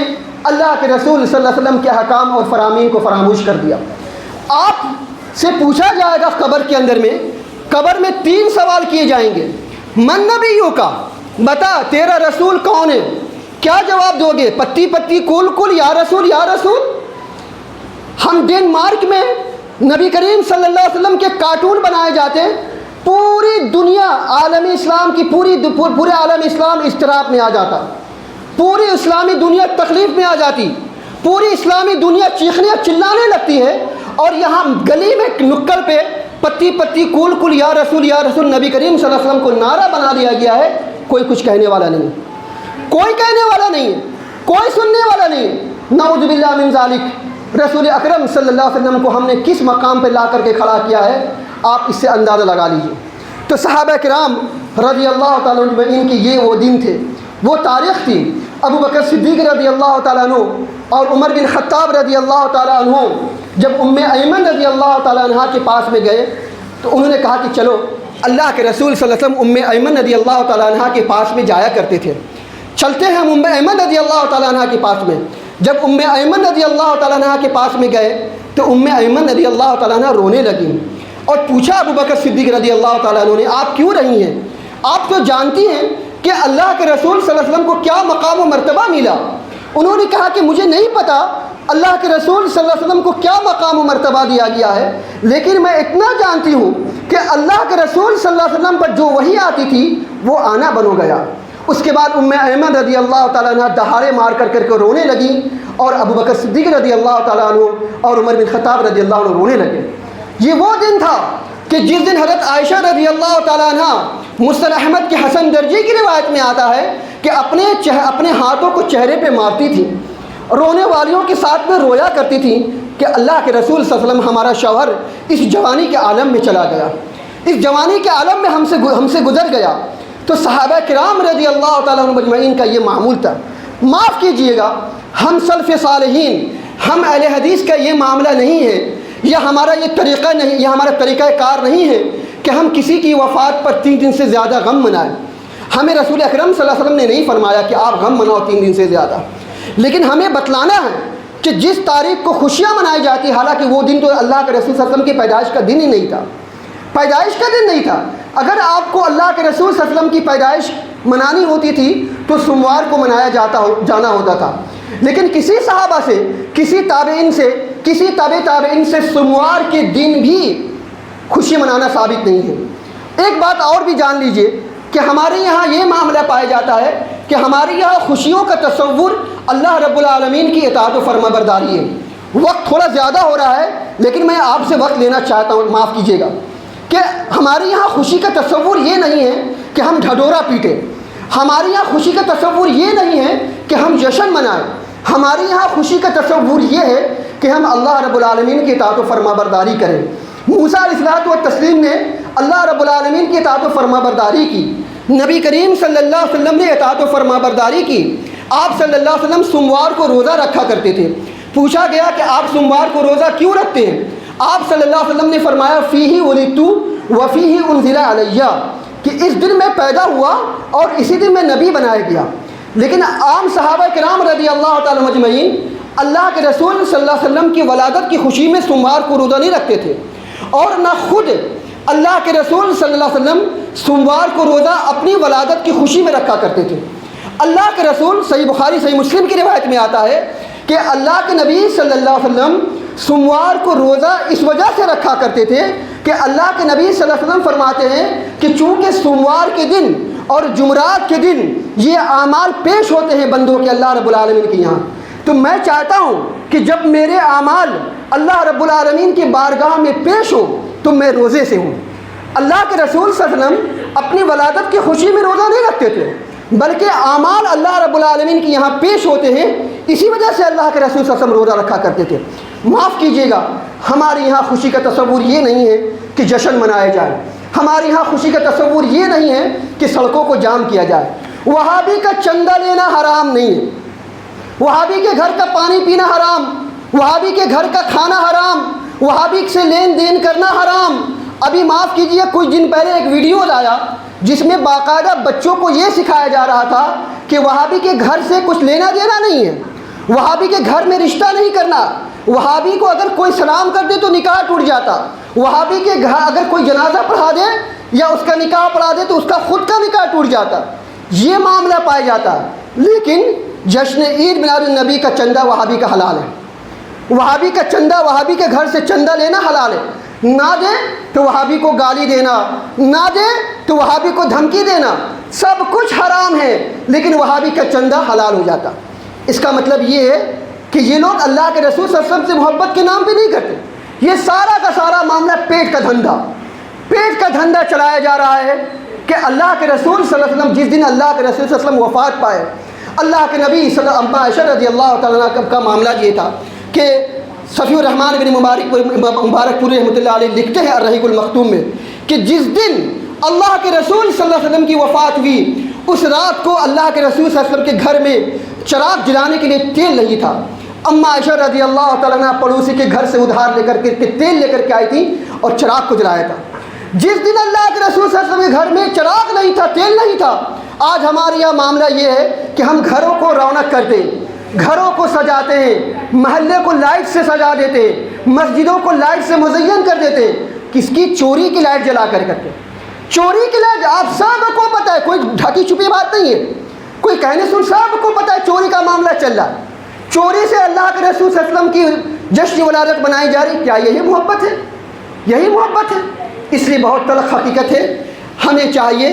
اللہ کے رسول صلی اللہ علیہ وسلم کے احکام اور فرامین کو فراموش کر دیا۔ آپ سے پوچھا جائے گا قبر کے اندر میں، قبر میں 3 سوال کیے جائیں گے، من نبیوں کا، بتا تیرا رسول کون ہے؟ کیا جواب دو گے؟ پتی پتی کل کل یا رسول یا رسول۔ ہم ڈنمارک میں نبی کریم صلی اللہ علیہ وسلم کے کارٹون بنائے جاتے پوری دنیا عالمی اسلام کی پورے عالم اسلام اضطراب میں آ جاتا، پوری اسلامی دنیا تکلیف میں آ جاتی، پوری اسلامی دنیا چیخنے چلانے لگتی ہے، اور یہاں گلی میں نکڑ پہ پتی پتی کول کول یا رسول نبی کریم صلی اللہ علیہ وسلم کو نعرہ بنا دیا گیا ہے، کوئی کچھ کہنے والا نہیں، کوئی کہنے والا نہیں ہے، کوئی سننے والا نہیں ہے۔ نعوذ باللہ من ذالک، رسول اکرم صلی اللہ علیہ وسلم کو ہم نے کس مقام پہ لا کر کے کھڑا کیا ہے، آپ اس سے اندازہ لگا لیجیے۔ تو صحابہ کرام رضی اللہ تعالیٰ عنہ ان کی یہ وہ دن تھے، وہ تاریخ تھی۔ ابو بکر صدیق رضی اللہ تعالیٰ عنہ اور عمر بن خطاب رضی اللہ تعالیٰ عنہ جب ایمن رضی اللہ تعالیٰ عنہ کے پاس میں گئے تو انہوں نے کہا کہ چلو، اللہ کے رسول صلی اللہ علیہ وسلم ایمن رضی اللہ تعالیٰ عنہ کے پاس میں جایا کرتے تھے، چلتے ہیں ہم ایمن رضی اللہ تعالیٰ عنہ کے پاس میں۔ جب ایمن رضی اللہ تعالیٰ عنہ کے پاس میں گئے تو ایمن رضی اللہ تعالیٰ عنہ رونے لگی اور پوچھا ابو بکر صدیق رضی اللہ تعالیٰ عنہ نے، آپ کیوں رہی ہیں؟ آپ تو جانتی ہیں کہ اللہ کے رسول صلی اللہ علیہ وسلم کو کیا مقام و مرتبہ ملا۔ انہوں نے کہا کہ مجھے نہیں پتا اللہ کے رسول صلی اللہ علیہ وسلم کو کیا مقام و مرتبہ دیا گیا ہے، لیکن میں اتنا جانتی ہوں کہ اللہ کے رسول صلی اللہ علیہ وسلم پر جو وحی آتی تھی وہ آنا بن ہو گیا۔ اس کے بعد ایمن رضی اللہ تعالیٰ عنہ دہاڑے مار کر کے رونے لگی، اور ابو بکر صدیق رضی اللہ تعالیٰ عنہ اور عمر بن خطاب رضی اللہ عنہ رونے لگے۔ یہ وہ دن تھا کہ جس دن حضرت عائشہ رضی اللہ تعالیٰ عنہ مسند احمد کے حسن درجی کی روایت میں آتا ہے کہ اپنے ہاتھوں کو چہرے پہ مارتی تھی، رونے والیوں کے ساتھ میں رویا کرتی تھی کہ اللہ کے رسول صلی اللہ علیہ وسلم ہمارا شوہر اس جوانی کے عالم میں چلا گیا، اس جوانی کے عالم میں ہم سے گزر گیا۔ تو صحابہ کرام رضی اللہ تعالیٰ عنہ مجمعین کا یہ معمول تھا۔ معاف کیجئے گا، ہم سلف صالحین، ہم اہل حدیث کا یہ معاملہ نہیں ہے، یہ ہمارا یہ طریقہ نہیں، یہ ہمارا طریقہ کار نہیں ہے کہ ہم کسی کی وفات پر 3 دن سے زیادہ غم منائیں۔ ہمیں رسول اکرم صلی اللہ علیہ وسلم نے نہیں فرمایا کہ آپ غم مناؤ 3 دن سے زیادہ، لیکن ہمیں بتلانا ہے کہ جس تاریخ کو خوشیاں منائی جاتی، حالانکہ وہ دن تو اللہ کے رسول صلی اللہ علیہ وسلم کی پیدائش کا دن ہی نہیں تھا، پیدائش کا دن نہیں تھا۔ اگر آپ کو اللہ کے رسول صلی اللہ علیہ وسلم کی پیدائش منانی ہوتی تھی تو سوموار کو منایا جانا ہوتا تھا، لیکن کسی صحابہ سے، کسی تابعین سے، کسی تابعین سے سوموار کے دن بھی خوشی منانا ثابت نہیں ہے۔ ایک بات اور بھی جان لیجئے کہ ہمارے یہاں یہ معاملہ پایا جاتا ہے کہ ہمارے یہاں خوشیوں کا تصور اللہ رب العالمین کی اطاعت و فرما برداری ہے۔ وقت تھوڑا زیادہ ہو رہا ہے لیکن میں آپ سے وقت لینا چاہتا ہوں، معاف کیجیے گا، کہ ہمارے یہاں خوشی کا تصور یہ نہیں ہے کہ ہم ڈھڈورا پیٹیں، ہمارے یہاں خوشی کا تصور یہ نہیں ہے کہ ہم جشن منائیں، ہمارے یہاں خوشی کا تصور یہ ہے کہ ہم اللہ رب العالمین کی اطاعت و فرما برداری کریں۔ موسیٰ علیہ الصلوۃ والتسلیم نے اللہ رب العالمین کی اطاعت و فرما برداری کی، نبی کریم صلی اللہ علیہ وسلم نے اطاعت و فرما برداری کی۔ آپ صلی اللہ علیہ وسلم سوموار کو روزہ رکھا کرتے تھے۔ پوچھا گیا کہ آپ سوموار کو روزہ کیوں رکھتے ہیں؟ آپ صلی اللہ علیہ وسلم نے فرمایا فیہ ولدت وفیہ انزل علیہ، کہ اس دن میں پیدا ہوا اور اسی دن میں نبی بنایا گیا۔ لیکن عام صحابہ کرام رضی اللہ تعالی مجمعین اللہ کے رسول صلی اللہ علیہ وسلم کی ولادت کی خوشی میں سوموار کو روزہ نہیں رکھتے تھے، اور نہ خود اللہ کے رسول صلی اللہ علیہ وسلم سوموار کو روزہ اپنی ولادت کی خوشی میں رکھا کرتے تھے۔ اللہ کے رسول، صحیح بخاری صحیح مسلم کی روایت میں آتا ہے کہ اللہ کے نبی صلی اللہ علیہ وسلم سوموار کو روزہ اس وجہ سے رکھا کرتے تھے کہ اللہ کے نبی صلی اللہ علیہ وسلم فرماتے ہیں کہ چونکہ سوموار کے دن اور جمعرات کے دن یہ اعمال پیش ہوتے ہیں بندوں کے اللہ رب العالمین کے یہاں، تو میں چاہتا ہوں کہ جب میرے اعمال اللہ رب العالمین کی بارگاہ میں پیش ہو تو میں روزے سے ہوں۔ اللہ کے رسول صلی اللہ علیہ وسلم اپنی ولادت کی خوشی میں روزہ نہیں رکھتے تھے، بلکہ اعمال اللہ رب العالمین کے یہاں پیش ہوتے ہیں، اسی وجہ سے اللہ کے رسول صلی اللہ علیہ وسلم روزہ رکھا کرتے تھے۔ معاف کیجیے گا، ہمارے یہاں خوشی کا تصور یہ نہیں ہے کہ جشن منائے جائے، ہمارے یہاں خوشی کا تصور یہ نہیں ہے کہ سڑکوں کو جام کیا جائے۔ وہابی کا چندہ لینا حرام نہیں ہے، وہابی کے گھر کا پانی پینا حرام، وہابی کے گھر کا کھانا حرام، وہابی سے لین دین کرنا حرام۔ ابھی معاف کیجیے، کچھ دن پہلے ایک ویڈیو آیا جس میں باقاعدہ بچوں کو یہ سکھایا جا رہا تھا کہ وہابی کے گھر سے کچھ لینا دینا نہیں ہے، وہابی کے گھر میں رشتہ نہیں کرنا، وہابی کو اگر کوئی سلام کر دے تو نکاح ٹوٹ جاتا، وہابی کے گھر اگر کوئی جنازہ پڑھا دے یا اس کا نکاح پڑھا دے تو اس کا خود کا نکاح ٹوٹ جاتا، یہ معاملہ پایا جاتا ہے۔ لیکن جشن عید میلاد النبی کا چندہ وہابی کا حلال ہے، وہابی کا چندہ، وہابی کے گھر سے چندہ لینا حلال ہے، نہ دے تو وہابی کو گالی دینا، نہ دے تو وہابی کو دھمکی دینا، سب کچھ حرام ہے، لیکن وہابی کا چندہ حلال ہو جاتا۔ اس کا مطلب یہ ہے کہ یہ لوگ اللہ کے رسول صلی اللہ علیہ وسلم سے محبت کے نام پہ نہیں کرتے، یہ سارا کا سارا معاملہ پیٹ کا دھندا چلایا جا رہا ہے کہ اللہ کے رسول صلی اللہ علیہ وسلم جس دن اللہ کے رسول صلی اللہ علیہ وسلم وفات پائے، اللہ کے نبی صلی اللہ علیہ وسلم عائشہ رضی اللہ تعالیٰ عنہ کا معاملہ یہ تھا کہ صفی الرحمن بن مبارک پوری رحمۃ اللہ علیہ لکھتے ہیں الرحیق المختوم میں کہ جس دن اللہ کے رسول صلی اللہ علیہ وسلم کی وفات ہوئی اس رات کو اللہ کے رسول صلی اللہ علیہ وسلم کے گھر میں چراغ جلانے کے لیے تیل نہیں تھا۔ اماں عائشہ رضی اللہ تعالیٰ عنہ پڑوسی کے گھر سے ادھار لے کر کے تیل لے کر کے آئی تھی اور چراغ کو جلایا تھا۔ جس دن اللہ کے رسول صلی اللہ علیہ وسلم کے گھر میں چراغ نہیں تھا، تیل نہیں تھا، آج ہمارے یہاں معاملہ یہ ہے کہ ہم گھروں کو رونق کرتے ہیں، گھروں کو سجاتے ہیں، محلے کو لائٹ سے سجا دیتے ہیں، مسجدوں کو لائٹ سے مزین کر دیتے ہیں، کس کی؟ چوری کی لائٹ جلا کر کے، چوری کی لائٹ۔ آپ سب کو پتہ ہے، کوئی ڈھکی چھپی بات نہیں ہے، کوئی کہنے سن، سب کو پتہ ہے چوری کا معاملہ چل رہا ہے، چوری سے اللہ کے رسول صلی اللہ علیہ وسلم کی جشن ولادت بنائی جا رہی۔ کیا یہی محبت ہے؟ یہی محبت ہے؟ اس لیے بہت تلخ حقیقت ہے، ہمیں چاہیے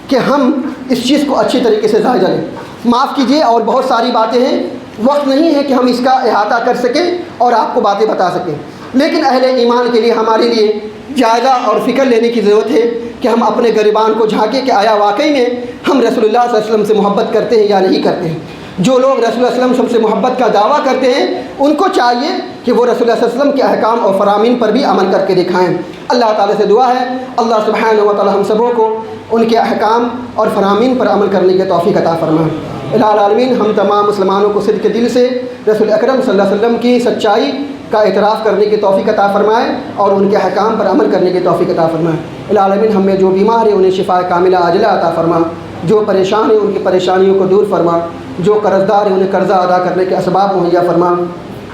کہ ہم اس چیز کو اچھی طریقے سے جائزہ لیں۔ معاف کیجیے، اور بہت ساری باتیں ہیں، وقت نہیں ہے کہ ہم اس کا احاطہ کر سکیں اور آپ کو باتیں بتا سکیں، لیکن اہل ایمان کے لیے ہمارے لیے جائزہ اور فکر لینے کی ضرورت ہے کہ ہم اپنے گریبان کو جھانکیں کہ آیا واقعی میں ہم رسول اللہ صلی اللہ علیہ وسلم سے محبت کرتے ہیں یا نہیں کرتے ہیں۔ جو لوگ رسول اللہ صلی اللہ علیہ وسلم سے محبت کا دعویٰ کرتے ہیں ان کو چاہیے کہ وہ رسول اللہ صلی اللہ علیہ وسلم کے احکام اور فرامین پر بھی عمل کر کے دکھائیں۔ اللہ تعالیٰ سے دعا ہے اللہ سبحانہ و تعالیٰ ہم سبوں کو ان کے احکام اور فرامین پر عمل کرنے کی توفیق عطا فرمائے۔ الہ العالمین ہم تمام مسلمانوں کو صدق دل سے رسول اکرم صلی اللہ علیہ وسلم کی سچائی کا اعتراف کرنے کی توفیق عطا فرمائے اور ان کے احکام پر عمل کرنے کی توفیق عطا فرمائے۔ الہ العالمین ہم میں جو بیمار ہیں انہیں شفاء کاملہ عاجلہ عطا فرما، جو پریشان ہیں ان کی پریشانیوں کو دور فرما، جو قرض دار ہیں انہیں قرضہ ادا کرنے کے اسباب مہیا فرما،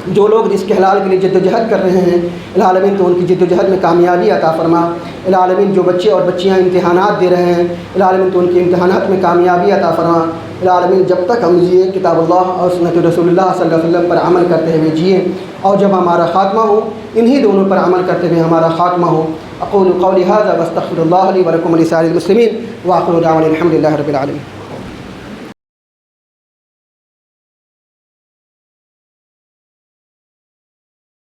جو لوگ رزق حلال کے لیے جد و جہد کر رہے ہیں الہ العالمین تو ان کی جد و جہد میں کامیابی عطا فرما۔ الہ العالمین جو بچے اور بچیاں امتحانات دے رہے ہیں الہ العالمین تو ان کے امتحانات میں کامیابی عطا فرما۔ الہ العالمین جب تک ہم یہ کتاب اللہ اور سنت رسول اللہ صلی اللہ علیہ وسلم پر عمل کرتے ہوئے جئیں اور جب ہمارا خاتمہ ہو انہی دونوں پر عمل کرتے ہوئے ہمارا خاتمہ ہو۔ اقول قولی ھذا واستغفر اللہ لی ولکم ولسائر المسلمین وآخر دعوانا الحمد للہ رب العالمین۔